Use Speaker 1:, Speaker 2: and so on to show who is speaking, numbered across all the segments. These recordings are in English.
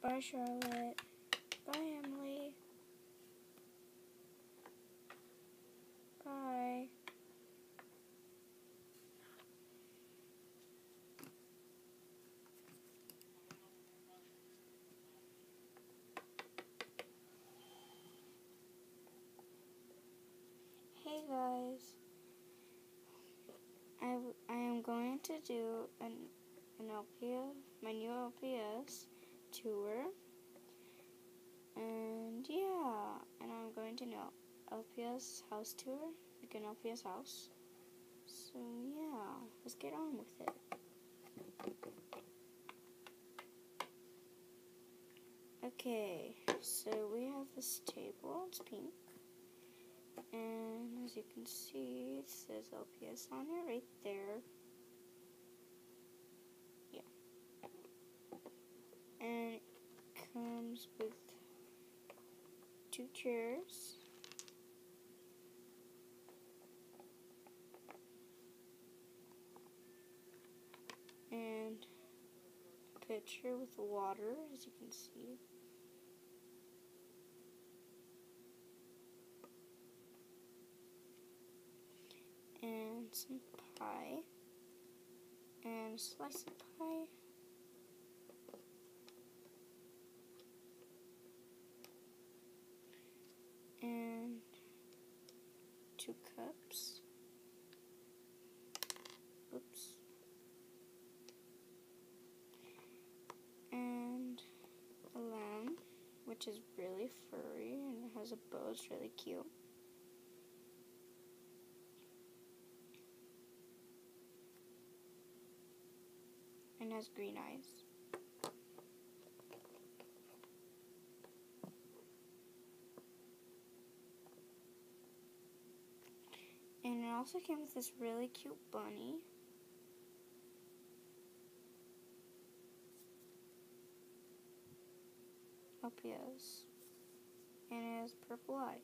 Speaker 1: Bye, Charlotte. Bye, Emily. Bye. Hey guys, I am going to do an LPS, my new LPS tour, and yeah, and I'm going to know LPS house tour, like an LPS house. So yeah, let's get on with it. Okay, so we have this table, it's pink. And as you can see, it says LPS on it right there. Yeah. And it comes with 2 chairs. And a pitcher with water, as you can see. And some pie. And a slice of pie. And 2 cups. Oops. And a lamb, which is really furry and it has a bow, it's really cute. And has green eyes. And it also came with this really cute bunny. LPS. And it has purple eyes.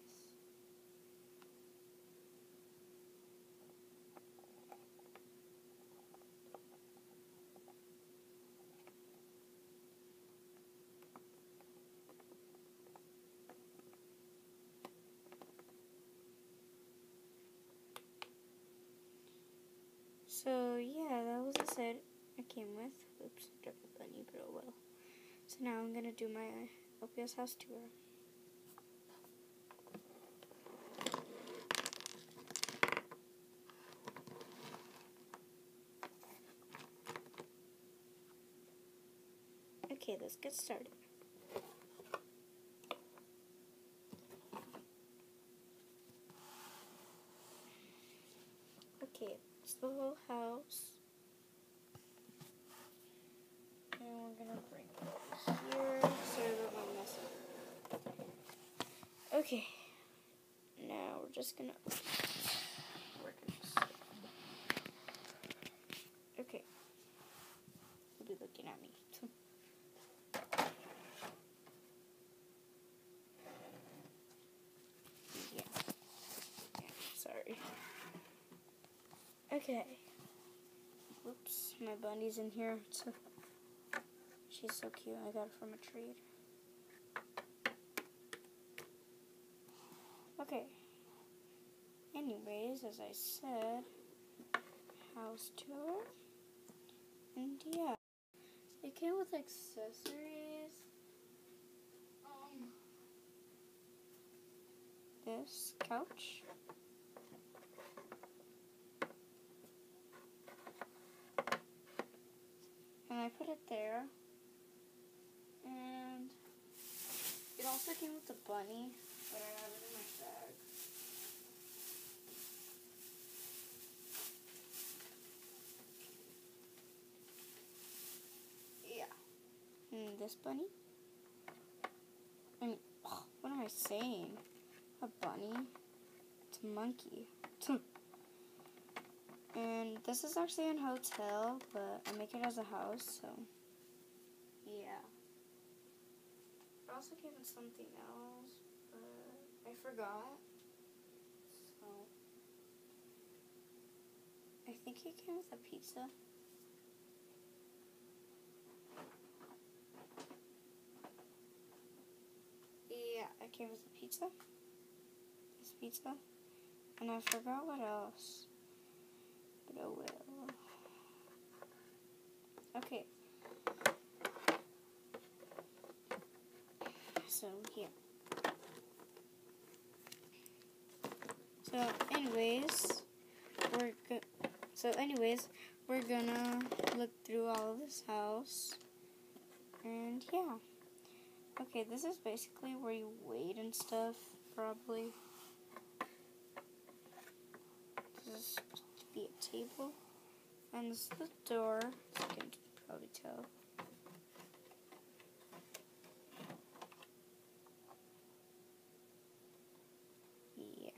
Speaker 1: So yeah, that was the set I came with. Oops, dropped the bunny, but oh well. So now I'm gonna do my LPS house tour. Okay, let's get started. Okay, it's the whole house. And we're gonna bring it over here. Sorry about my mess up. Okay, now we're just gonna work this. Okay, you'll be looking at me. Sorry. Okay. Whoops, my bunny's in here. She's so cute. I got her from a trade. Okay. Anyways, as I said, house tour. And yeah. It came with accessories. This couch. And I put it there. And it also came with a bunny, but I have it in my bag. Yeah. And this bunny. And what am I saying? A bunny? It's a monkey. And this is actually a hotel, but I make it as a house, so yeah. It also came with something else, but I forgot. So I think it came with a pizza. gave us a pizza. This pizza. And I forgot what else. But oh well. Okay. So, yeah. So, we're gonna look through all of this house. And, yeah. Okay, this is basically where you wait and stuff, probably. This is supposed to be a table. And this is the door, as you can probably tell. Yeah.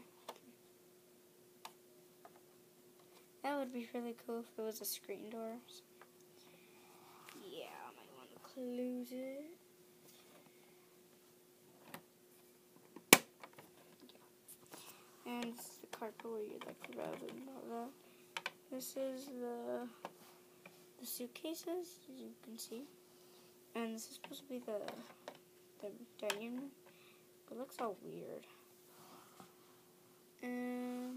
Speaker 1: That would be really cool if it was a screen door. So yeah, I might want to close it. Yeah. And this is the carpet where you like rub and all that. This is the suitcases, as you can see. And this is supposed to be the dining room. But it looks all weird. Oh,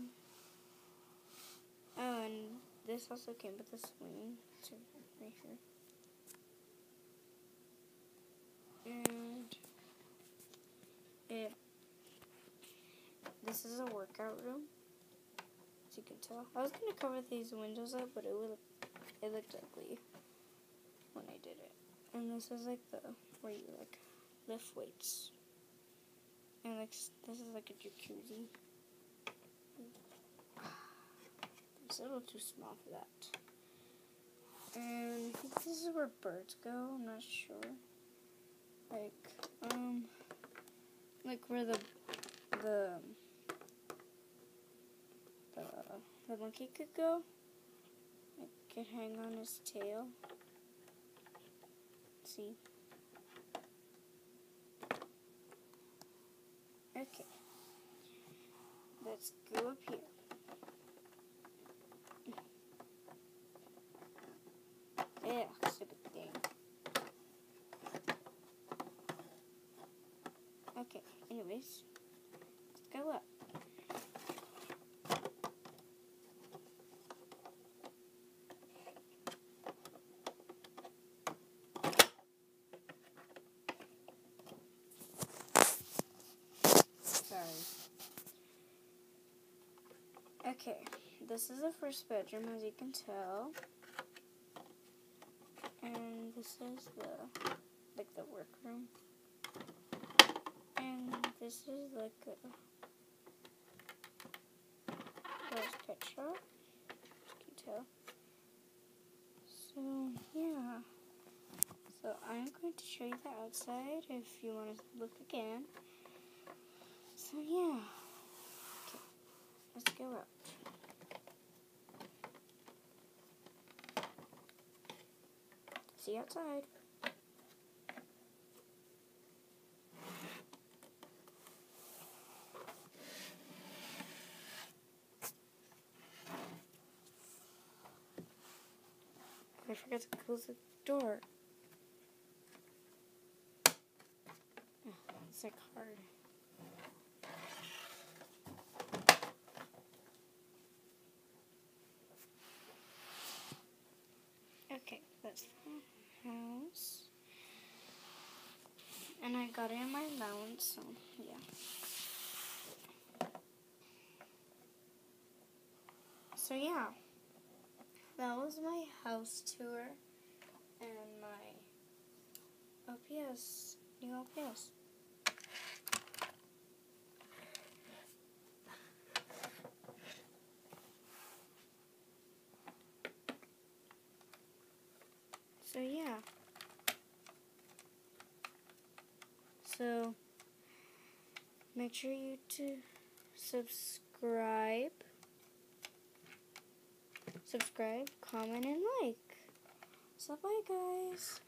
Speaker 1: and this also came with a swing. So right here. And this is a workout room, as you can tell. I was gonna cover these windows up, but it looked ugly when I did it. And this is like where you like lift weights. And like this is like a jacuzzi. It's a little too small for that. And I think this is where birds go. I'm not sure. Like where the monkey could go. It could hang on his tail. See? Okay. Let's go up here. Yeah, stupid thing. Okay, anyways, let's go up. Sorry. Okay, this is the first bedroom, as you can tell. And this is the workroom. And this is like a pet shop, as you can tell. So, yeah. So, I'm going to show you the outside if you want to look again. So, yeah. Okay, let's go out. See you outside. I forgot to close the door. Oh, it's like hard. Okay, that's the house. And I got it in my allowance, so yeah. So yeah, that was my house tour and my OPS, new OPS. So yeah. So make sure you to subscribe, comment, and like. So bye guys.